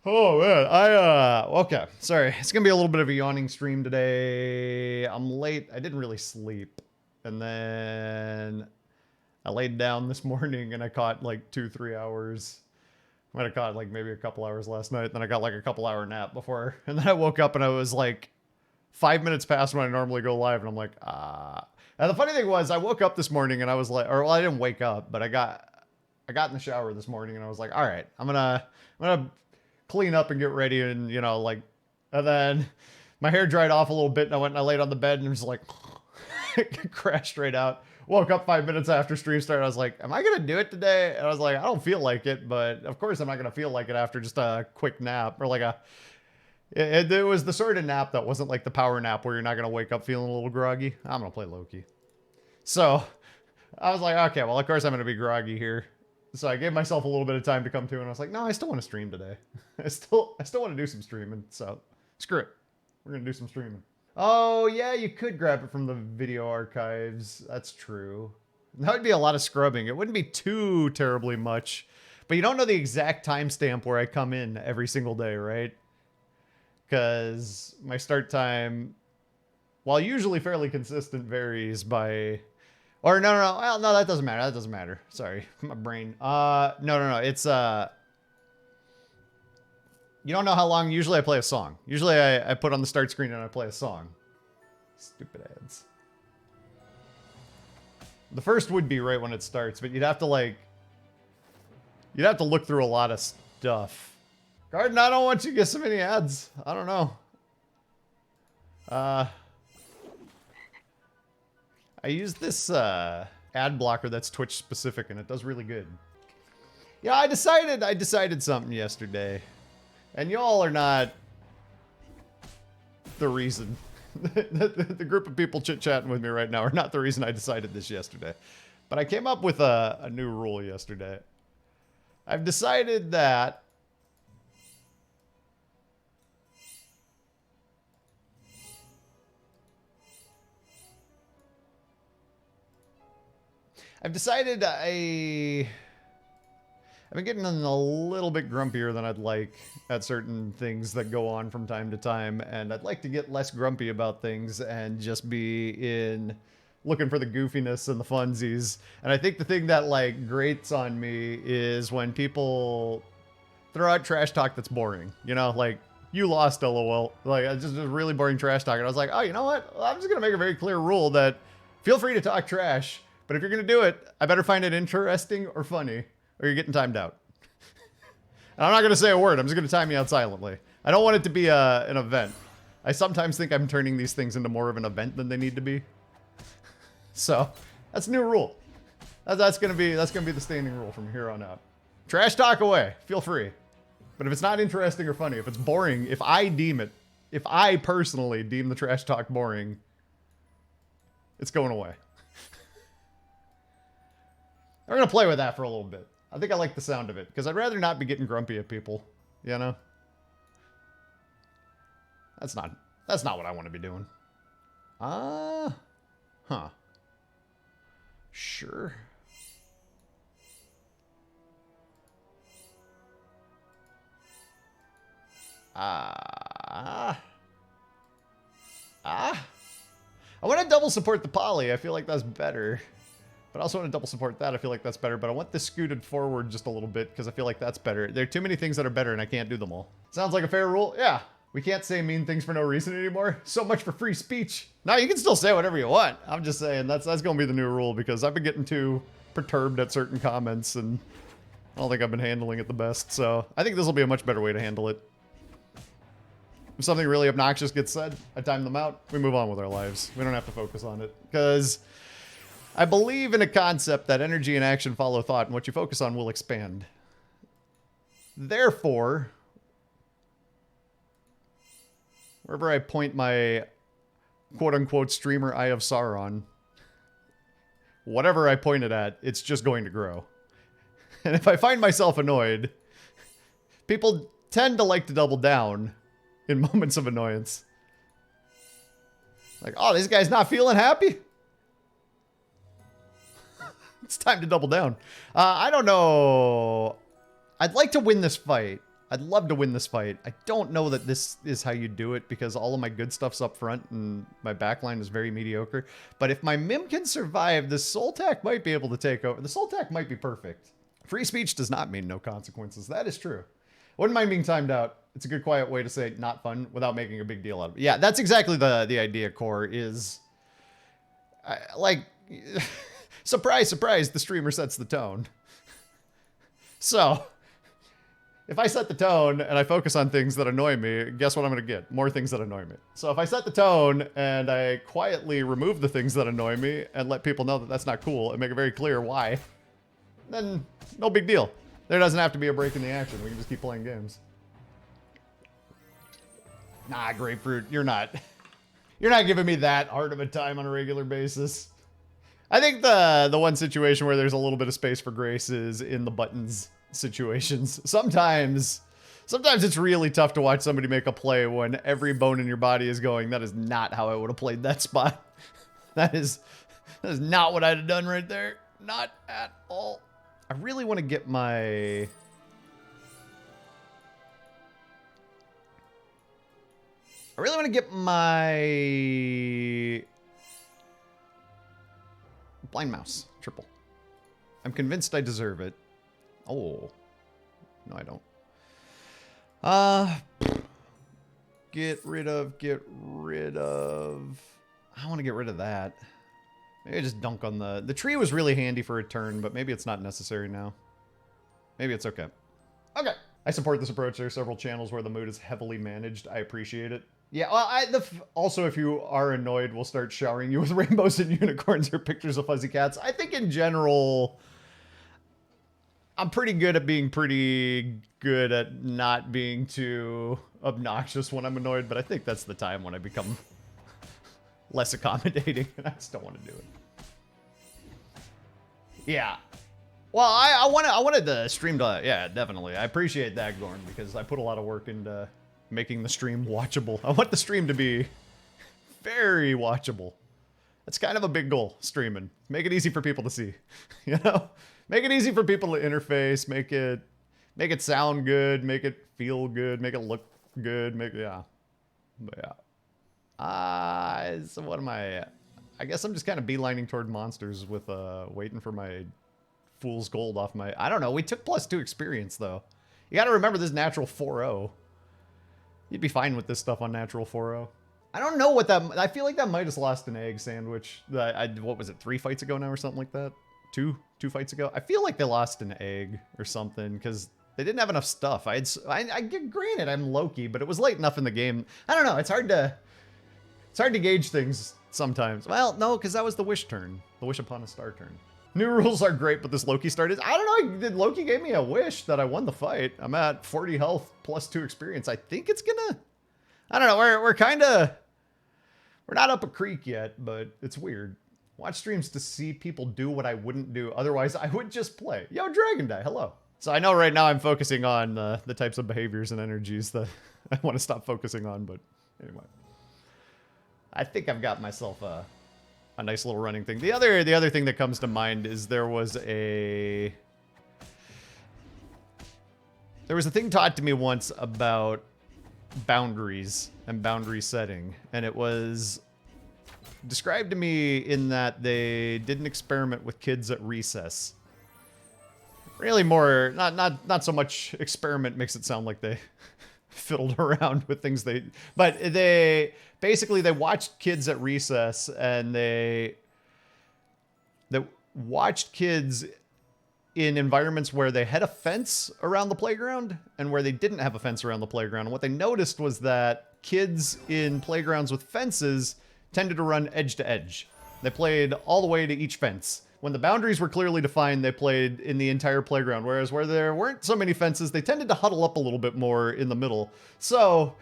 Oh man, okay. Sorry, it's gonna be a little bit of a yawning stream today. I'm late. I didn't really sleep, and then I laid down this morning and I caught like 2-3 hours. I might have caught like maybe a couple hours last night. Then I got like a couple hour nap before, and then I woke up and I was like 5 minutes past when I normally go live, and I'm like, ah. And the funny thing was, I woke up this morning and I was like, or well, I didn't wake up, but I got in the shower this morning and I was like, all right, I'm gonna clean up and get ready, and like, and then my hair dried off a little bit and I went and I laid on the bed and it was like crashed right out. Woke up 5 minutes after stream started. I was like, am I gonna do it today? And I was like, I don't feel like it, but of course I'm not gonna feel like it after just a quick nap, or like it was the sort of nap that wasn't like the power nap where you're not gonna wake up feeling a little groggy. I'm gonna play Loki. So I was like, okay, well, of course I'm gonna be groggy here. So I gave myself a little bit of time to come to, and I was like, no, I still want to stream today. I still want to do some streaming. So screw it. We're gonna do some streaming. Oh yeah, you could grab it from the video archives. That's true. That would be a lot of scrubbing. It wouldn't be too terribly much, but you don't know the exact timestamp where I come in every single day, right? Because my start time, while usually fairly consistent, varies by... Or no. Well, no, that doesn't matter. That doesn't matter. Sorry, my brain. No. It's you don't know how long. Usually, I play a song. Usually, I put on the start screen and I play a song. Stupid ads. The first would be right when it starts, but you'd have to look through a lot of stuff. Garden, I don't want you to get so many ads. I don't know. I use this ad blocker that's Twitch specific, and it does really good. Yeah, I decided something yesterday, and y'all are not the reason. The group of people chit-chatting with me right now are not the reason I decided this yesterday. But I came up with a new rule yesterday. I've decided that I've been getting a little bit grumpier than I'd like at certain things that go on from time to time, and I'd like to get less grumpy about things and just be looking for the goofiness and the funsies. And I think the thing that like grates on me is when people throw out trash talk that's boring. Like, you lost, LOL. Like, it's just really boring trash talk. And I was like, oh, you know what? I'm just gonna make a very clear rule that feel free to talk trash, but if you're going to do it, I better find it interesting or funny, or you're getting timed out. And I'm not going to say a word. I'm just going to time you out silently. I don't want it to be an event. I sometimes think I'm turning these things into more of an event than they need to be. So that's a new rule. That's going to be the standing rule from here on out. Trash talk away. Feel free. But if it's not interesting or funny, if it's boring, if I personally deem the trash talk boring, it's going away. I'm going to play with that for a little bit. I think I like the sound of it, because I'd rather not be getting grumpy at people, That's not what I want to be doing. Huh. Sure. I want to double support the poly. I feel like that's better. But I also want to double support that. I feel like that's better. But I want this scooted forward just a little bit because I feel like that's better. There are too many things that are better and I can't do them all. Sounds like a fair rule? Yeah. We can't say mean things for no reason anymore. So much for free speech. No, you can still say whatever you want. I'm just saying that's going to be the new rule, because I've been getting too perturbed at certain comments and I don't think I've been handling it the best. So I think this will be a much better way to handle it. If something really obnoxious gets said, I time them out. We move on with our lives. We don't have to focus on it, because I believe in a concept that energy and action follow thought, and what you focus on will expand. Therefore, wherever I point my quote-unquote streamer Eye of Sauron, whatever I point it at, it's just going to grow. And if I find myself annoyed, people tend to like to double down in moments of annoyance. Like, oh, this guy's not feeling happy? It's time to double down. I don't know. I'd like to win this fight. I'd love to win this fight. I don't know that this is how you do it because all of my good stuff's up front and my backline is very mediocre. But if my Mim can survive, the Soul Tack might be able to take over. The Soul Tack might be perfect. Free speech does not mean no consequences. That is true. Wouldn't mind being timed out. It's a good, quiet way to say not fun without making a big deal out of it. Yeah, that's exactly the idea, Core, is... like... surprise, surprise, the streamer sets the tone. So... if I set the tone and I focus on things that annoy me, guess what I'm going to get? More things that annoy me. So if I set the tone and I quietly remove the things that annoy me and let people know that that's not cool and make it very clear why, then no big deal. There doesn't have to be a break in the action. We can just keep playing games. Nah, Grapefruit, you're not giving me that hard of a time on a regular basis. I think the one situation where there's a little bit of space for grace is in the buttons situations. Sometimes it's really tough to watch somebody make a play when every bone in your body is going, that is not how I would have played that spot. That is not what I'd have done right there. Not at all. I really want to get my... blind mouse triple. I'm convinced I deserve it. Oh. No, I don't. Get rid of. I want to get rid of that. Maybe I just dunk on the tree was really handy for a turn, but maybe it's not necessary now. Maybe it's okay. Okay. I support this approach. There are several channels where the mood is heavily managed. I appreciate it. Yeah, well, also, if you are annoyed, we'll start showering you with rainbows and unicorns or pictures of fuzzy cats. I think in general... I'm pretty good at being pretty good at not being too obnoxious when I'm annoyed, but I think that's the time when I become less accommodating, and I just don't want to do it. Yeah. Well, I wanted the stream to... yeah, definitely. I appreciate that, Gorn, because I put a lot of work into making the stream watchable. I want the stream to be very watchable. That's kind of a big goal, streaming. Make it easy for people to see, you know? Make it easy for people to interface, make it sound good, make it feel good, make it look good, yeah. But yeah. So what am I guess I'm just kind of beelining toward monsters with waiting for my fool's gold off my... I don't know, we took +2 experience though. You gotta remember this natural 4-0. You'd be fine with this stuff on natural 4-0. I don't know what that... I feel like that might have lost an egg sandwich. What was it, 3 fights ago now or something like that? Two fights ago. I feel like they lost an egg or something because they didn't have enough stuff. Granted, I'm Loki, but it was late enough in the game. I don't know. It's hard to gauge things sometimes. Well, no, because that was the wish turn, the wish upon a star turn. New rules are great, but this Loki start is... I don't know. Loki gave me a wish that I won the fight. I'm at 40 health +2 experience. I think it's gonna... I don't know. We're kind of... we're not up a creek yet, but it's weird. Watch streams to see people do what I wouldn't do. Otherwise, I would just play. Yo, Dragon Die, hello. So I know right now I'm focusing on the types of behaviors and energies that I want to stop focusing on, but anyway. I think I've got myself a nice little running thing. The other thing that comes to mind is there was a thing taught to me once about boundaries and boundary setting, and it was described to me in that they did an experiment with kids at recess. Really more, not so much experiment makes it sound like they fiddled around with things but they watched kids at recess and they watched kids in environments where they had a fence around the playground and where they didn't have a fence around the playground. And what they noticed was that kids in playgrounds with fences tended to run edge to edge. They played all the way to each fence. When the boundaries were clearly defined, they played in the entire playground, whereas where there weren't so many fences, they tended to huddle up a little bit more in the middle. So,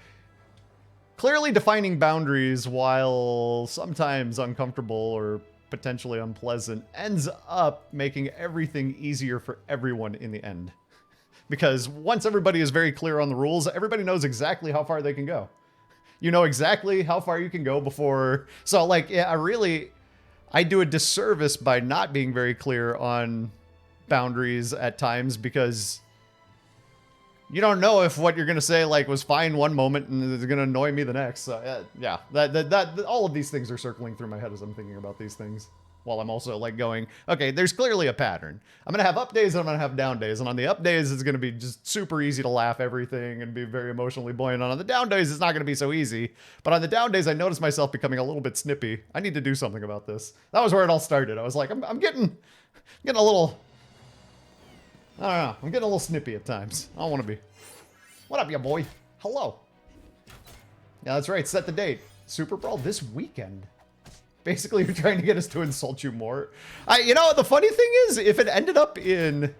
clearly defining boundaries, while sometimes uncomfortable or potentially unpleasant, ends up making everything easier for everyone in the end. Because once everybody is very clear on the rules, everybody knows exactly how far they can go. You know exactly how far you can go before... So, like, yeah, I do a disservice by not being very clear on boundaries at times because you don't know if what you're gonna say like was fine one moment and it's gonna annoy me the next. So yeah, that all of these things are circling through my head as I'm thinking about these things. While I'm also like going, okay, there's clearly a pattern. I'm gonna have up days and I'm gonna have down days, and on the up days it's gonna be just super easy to laugh everything and be very emotionally buoyant. And on the down days it's not gonna be so easy. But on the down days I notice myself becoming a little bit snippy. I need to do something about this. That was where it all started. I was like, I'm getting a little. I don't know. I'm getting a little snippy at times. I don't want to be. What up, ya boy? Hello. Yeah, that's right. Set the date. Super Brawl this weekend. Basically, you're trying to get us to insult you more. You know, the funny thing is, if it ended up in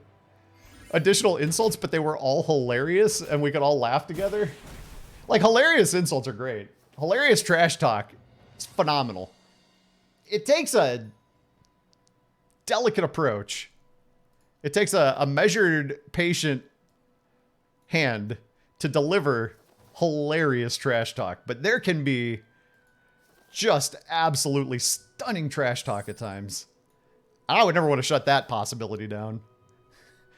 additional insults, but they were all hilarious and we could all laugh together. Like, hilarious insults are great. Hilarious trash talk. It's phenomenal. It takes a delicate approach. It takes a measured, patient hand to deliver hilarious trash talk. But there can be just absolutely stunning trash talk at times. I would never want to shut that possibility down.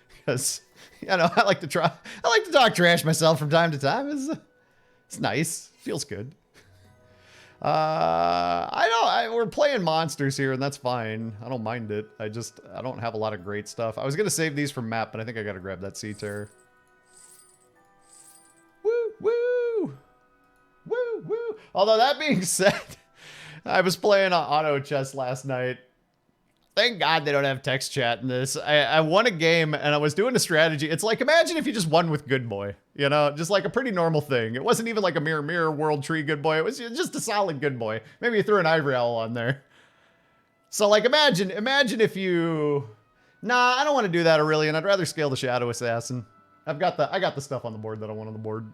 Because, you know, I like to talk trash myself from time to time. It's nice. Feels good. We're playing monsters here, and that's fine. I don't mind it. I don't have a lot of great stuff. I was going to save these for map, but I think I got to grab that sea terror. Woo, woo! Woo, woo! Although, that being said, I was playing auto chess last night. Thank God they don't have text chat in this. I won a game and I was doing a strategy. It's like, imagine if you just won with Good Boy, you know, just like a pretty normal thing. It wasn't even like a mirror world tree Good Boy. It was just a solid Good Boy. Maybe you threw an ivory owl on there. So like, imagine if you, nah, I don't want to do that Aurelian. I'd rather scale the Shadow Assassin. I got the stuff on the board that I want on the board.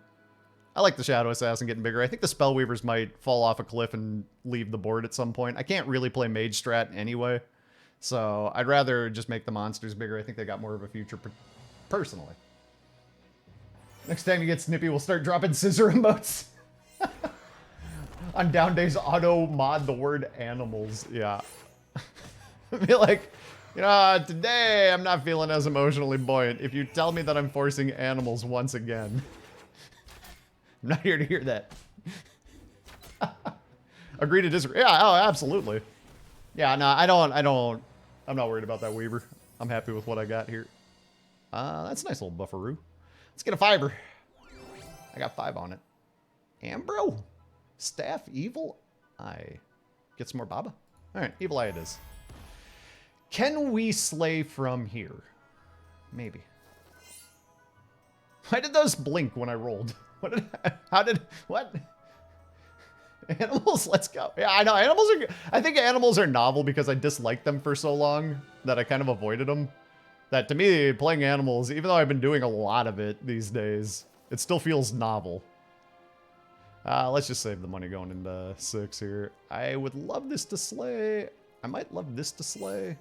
I like the Shadow Assassin getting bigger. I think the Spellweavers might fall off a cliff and leave the board at some point. I can't really play Mage Strat anyway. So I'd rather just make the monsters bigger. I think they got more of a future personally. Next time you get snippy, we'll start dropping scissor emotes. On down days, auto mod the word animals. Yeah. Be like, you know, today I'm not feeling as emotionally buoyant. If you tell me that I'm forcing animals once again. I'm not here to hear that. Agree to disagree. Yeah, oh, absolutely. Yeah, no, I'm not worried about that Weaver. I'm happy with what I got here. That's a nice little bufferoo. Let's get a fiber. I got 5 on it. Ambro? Staff? Evil Eye. Get some more Baba? Alright, Evil Eye it is. Can we slay from here? Maybe. Why did those blink when I rolled? What? Animals, let's go. Yeah, I know, I think animals are novel because I disliked them for so long that I kind of avoided them. That to me, playing animals, even though I've been doing a lot of it these days, it still feels novel. Let's just save the money going into 6 here. I would love this to slay. I might love this to slay.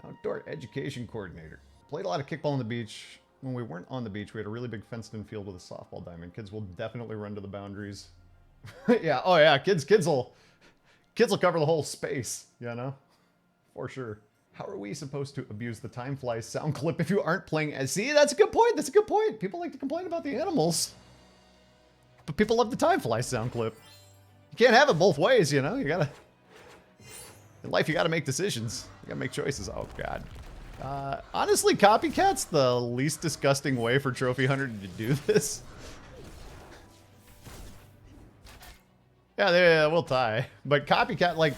Outdoor education coordinator. Played a lot of kickball on the beach. When we weren't on the beach, we had a really big fenced-in field with a softball diamond. Kids will definitely run to the boundaries. Yeah, oh yeah, kids will cover the whole space, you know? For sure. How are we supposed to abuse the Time Flies sound clip if you aren't playing as... See, that's a good point, that's a good point. People like to complain about the animals. But people love the Time Flies sound clip. You can't have it both ways, you know? You gotta... In life, you gotta make decisions. You gotta make choices. Oh, God. Honestly, Copycat's the least disgusting way for Trophy Hunter to do this. Yeah, we'll tie. But Copycat, like...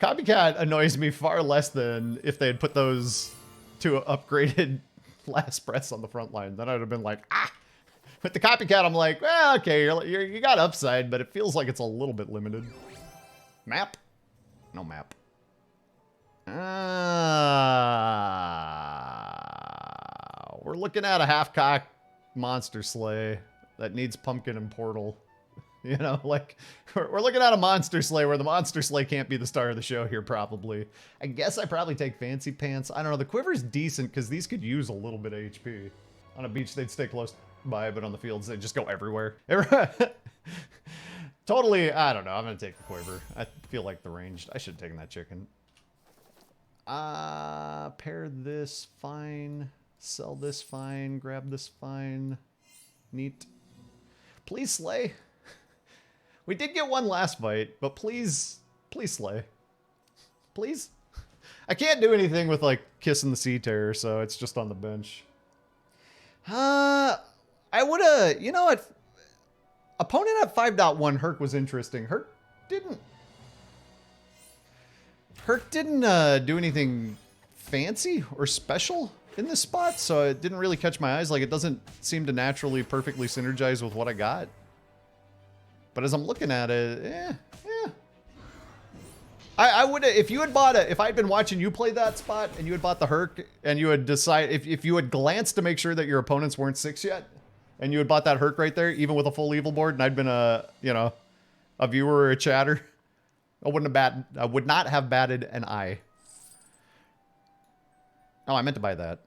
Copycat annoys me far less than if they had put those 2 upgraded last breaths on the front line. Then I'd have been like, ah! With the Copycat, I'm like, well, okay, you got upside, but it feels like it's a little bit limited. Map? No map. We're looking at a half-cock monster slay that needs pumpkin and portal. You know, like, we're looking at a monster slay where the monster slay can't be the star of the show here, probably. I guess I probably take Fancy Pants. I don't know, the quiver's decent because these could use a little bit of HP. On a beach, they'd stay close by, but on the fields, they'd just go everywhere. Totally, I don't know, I'm gonna take the quiver. I feel like the ranged, I should have taken that chicken. Pair this, fine. Sell this fine. Grab this fine. Neat. Please slay. We did get one last fight, but please, please slay. Please. I can't do anything with like kissing the sea terror, so it's just on the bench. I would have, you know what? Opponent at 5.1, Herc was interesting. Herc didn't do anything fancy or special in this spot, so it didn't really catch my eyes. Like, it doesn't seem to naturally perfectly synergize with what I got. But as I'm looking at it, I would have, if you had bought if I'd been watching you play that spot and you had bought the Herc and you had decided, if you had glanced to make sure that your opponents weren't 6 yet, and you had bought that Herc right there, even with a full evil board, and I'd been a viewer or a chatter, I would not have batted an eye. Oh, I meant to buy that.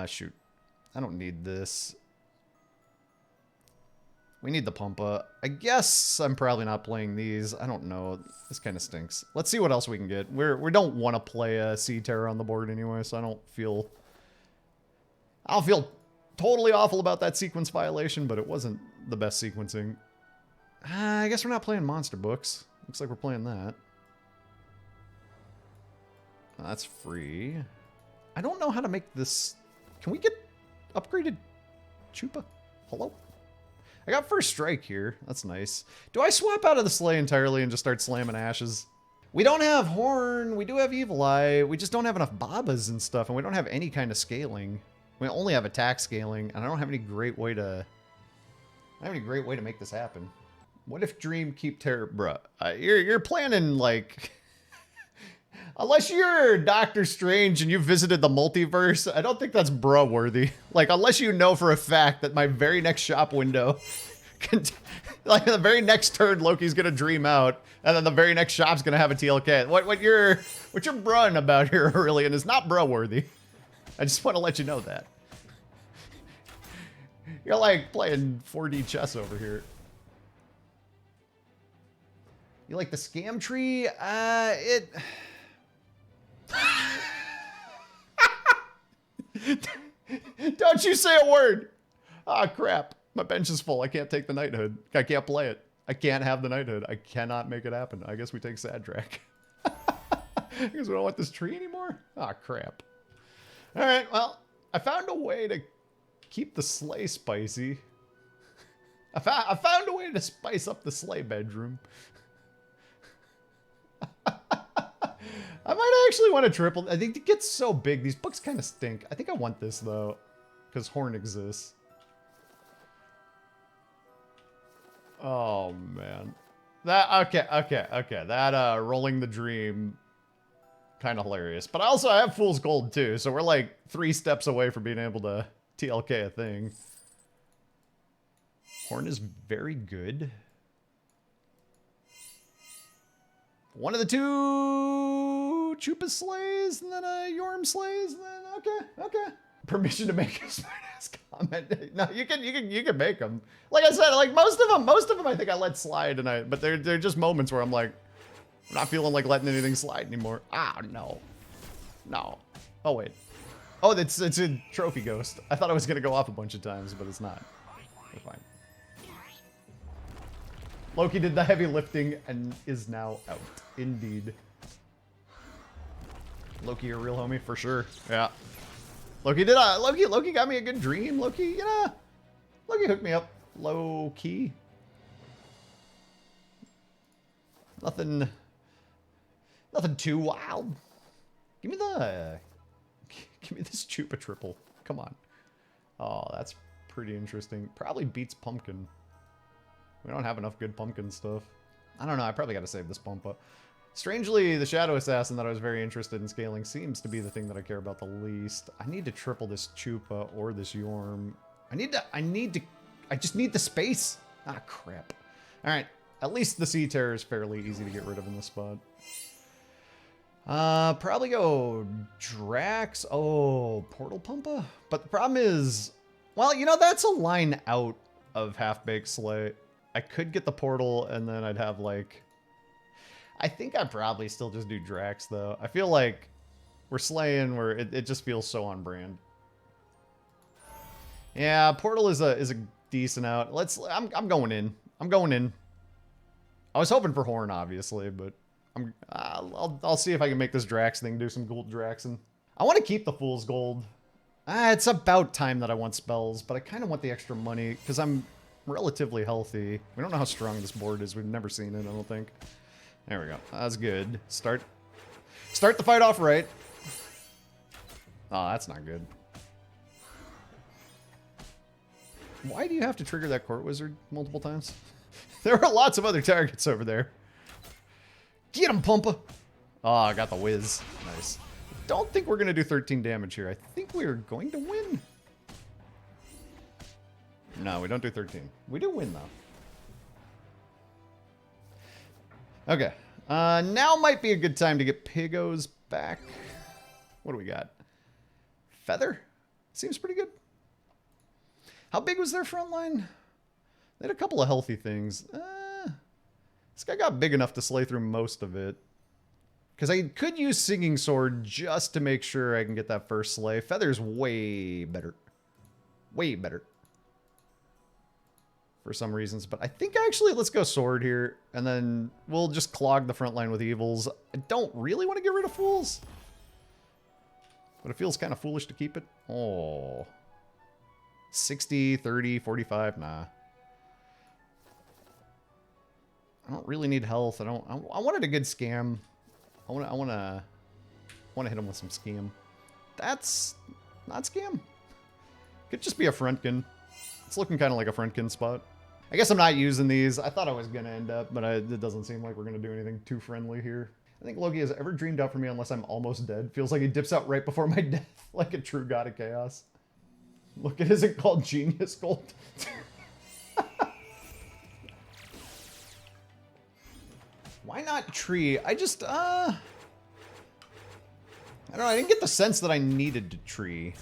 Shoot. I don't need this. We need the Pumpa. I guess I'm probably not playing these. I don't know. This kind of stinks. Let's see what else we can get. We don't want to play a Sea Terror on the board anyway, so I don't feel totally awful about that sequence violation, but it wasn't the best sequencing. I guess we're not playing monster books. Looks like we're playing that. That's free. I don't know how to make this. Can we get upgraded Chupa? Hello? I got first strike here. That's nice. Do I swap out of the sleigh entirely and just start slamming ashes? We don't have horn. We do have evil eye. We just don't have enough babas and stuff, and we don't have any kind of scaling. We only have attack scaling, and I don't have any great way to. Make this happen. What if Dream keep terror, bruh? You're planning like. Unless you're Doctor Strange and you visited the multiverse, I don't think that's bruh worthy. Like, unless you know for a fact that my very next shop window, like the very next turn, Loki's gonna dream out, and then the very next shop's gonna have a TLK. What you're bruhing about here, Aurelian, is not bruh worthy. I just want to let you know that. You're like playing 4D chess over here. You like the scam tree? Don't you say a word. Ah, crap. My bench is full. I can't take the knighthood. I can't play it. I can't have the knighthood. I cannot make it happen. I guess we take Sadrak. Because we don't want this tree anymore? Ah, crap. All right, well, I found a way to keep the sleigh spicy. I found a way to spice up the sleigh bedroom. I might actually want to triple. I think it gets so big. These books kind of stink. I think I want this, though, because Horn exists. Oh, man. Okay. That, Rolling the Dream, kind of hilarious. But also, I have Fool's Gold, too, so we're like 3 steps away from being able to TLK a thing. Horn is very good. One of the 2 Chupa slays, and then a Yorm slays, and then okay. Permission to make a smart-ass comment. No, you can make them. Like I said, like most of them I think I let slide tonight, but they're just moments where I'm like, I'm not feeling like letting anything slide anymore. Ah, no. Oh wait. Oh, it's a trophy ghost. I thought I was gonna go off a bunch of times, but it's not. We're fine. Loki did the heavy lifting and is now out. Indeed. Loki, a real homie for sure. Yeah. Loki got me a good dream. Loki hooked me up low key. Nothing too wild. Give me this Chupa triple. Come on. Oh, that's pretty interesting. Probably beats pumpkin. We don't have enough good pumpkin stuff. I don't know. I probably got to save this Pumpa. Strangely, the Shadow Assassin that I was very interested in scaling seems to be the thing that I care about the least. I need to triple this Chupa or this Yorm. I just need the space. Ah, crap. All right. At least the Sea Terror is fairly easy to get rid of in this spot. Probably go Drax. Oh, Portal Pumpa? But the problem is, well, you know, that's a line out of Half-Baked Slay. I could get the portal, and then I'd have, like... I think I'd probably still just do Drax, though. I feel like we're slaying where it just feels so on brand. Yeah, portal is a decent out. I'm going in. I'm going in. I was hoping for Horn, obviously, but I'll see if I can make this Drax thing do some gold Draxing. I want to keep the Fool's Gold. It's about time that I want spells, but I kind of want the extra money because I'm relatively healthy. We don't know how strong this board is. We've never seen it, I don't think. There we go. That's good. Start the fight off right. Oh, that's not good. Why do you have to trigger that Court Wizard multiple times? There are lots of other targets over there. Get him, Pumpa! Oh, I got the whiz. Nice. Don't think we're going to do 13 damage here. I think we're going to win. No, we don't do 13. We do win, though. Okay. Now might be a good time to get Pigos back. What do we got? Feather? Seems pretty good. How big was their front line? They had a couple of healthy things. This guy got big enough to slay through most of it. Because I could use Singing Sword just to make sure I can get that first slay. Feather's way better. Way better. For some reasons. But I think actually let's go Sword here. And then we'll just clog the front line with Evils. I don't really want to get rid of Fools. But it feels kind of foolish to keep it. Oh. 60, 30, 45. Nah. I don't really need health. I wanted a good scam. I want to hit him with some scam. That's not scam. Could just be a Frontkin. It's looking kind of like a Frontkin spot. I guess I'm not using these. I thought I was going to end up, but it doesn't seem like we're going to do anything too friendly here. I think Loki has ever dreamed out for me unless I'm almost dead. Feels like he dips out right before my death, like a true god of chaos. Look at, is it called Genius Gold? Why not Tree? I just, I don't know, I didn't get the sense that I needed to Tree.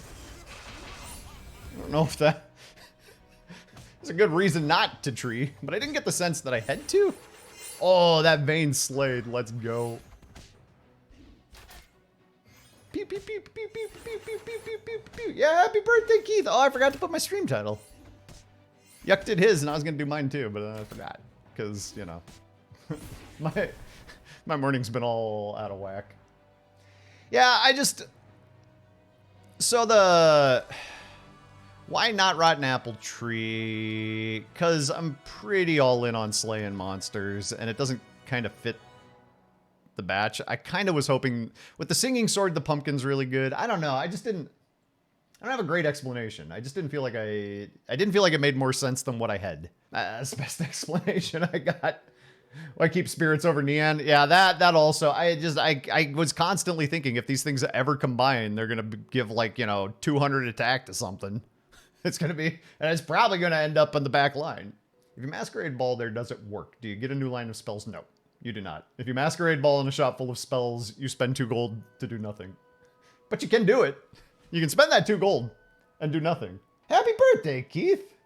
I don't know if that is a good reason not to Tree, but I didn't get the sense that I had to. Oh, that Vayne Slade, let's go. Pew, pew, pew, pew, pew, pew, pew, pew, pew, pew, pew. Yeah, happy birthday, Keith. Oh, I forgot to put my stream title. Yuck did his, and I was going to do mine too, but I forgot. Because, you know, my morning's been all out of whack. Yeah, I just... So the... Why not Rotten Apple Tree? Because I'm pretty all in on slaying monsters, and it doesn't kind of fit the batch. I kind of was hoping... With the Singing Sword, the pumpkin's really good. I don't know. I just didn't... I don't have a great explanation. I just didn't feel like I didn't feel like it made more sense than what I had. That's the best explanation I got. Why keep spirits over Neon? Yeah, that also. I was constantly thinking if these things ever combine, they're going to give like, you know, 200 attack to something. It's going to be, and it's probably going to end up on the back line. If you Masquerade Ball there, does it work? Do you get a new line of spells? No, you do not. If you Masquerade Ball in a shop full of spells, you spend 2 gold to do nothing. But you can do it. You can spend that 2 gold and do nothing. Happy birthday, Keith.